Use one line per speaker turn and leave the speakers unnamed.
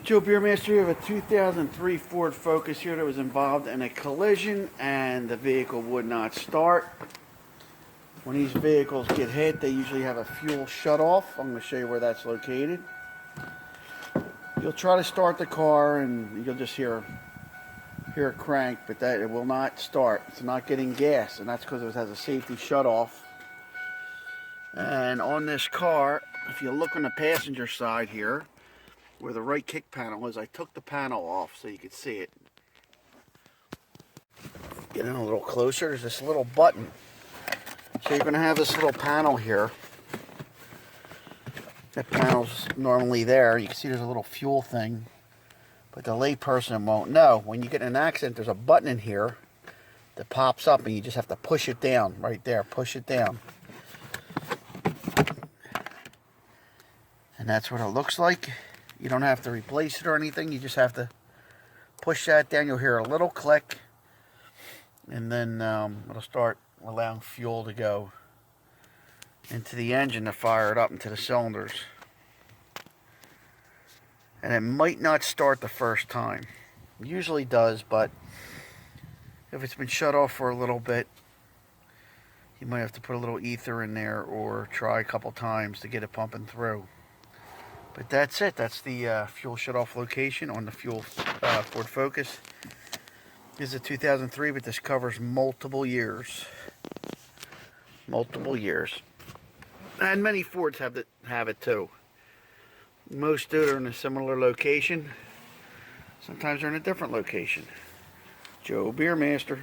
Joe Beermaster, you have a 2003 Ford Focus here that was involved in a collision and the vehicle would not start. When these vehicles get hit, they usually have a fuel shutoff. I'm going to show you where that's located. You'll try to start the car and you'll just hear a crank, but that it will not start. It's not getting gas, and that's because it has a safety shutoff. And on this car, if you look on the passenger side here, where the right kick panel is, I took the panel off so you could see it. Get in a little closer, there's this little button. So you're going to have this little panel here. That panel's normally there. You can see there's a little fuel thing, but the layperson won't know. When you get in an accident, there's a button in here that pops up and you just have to push it down right there. Push it down. And that's what it looks like. You don't have to replace it or anything. You just have to push that down. You'll hear a little click. And then it'll start allowing fuel to go into the engine to fire it up into the cylinders. And it might not start the first time. It usually does, but if it's been shut off for a little bit, you might have to put a little ether in there or try a couple times to get it pumping through. But that's it. That's the fuel shutoff location on the Ford Focus. This is a 2003, but this covers multiple years. Multiple years. And many Fords have it too. Most do. They're in a similar location. Sometimes they're in a different location. Joe Beermaster.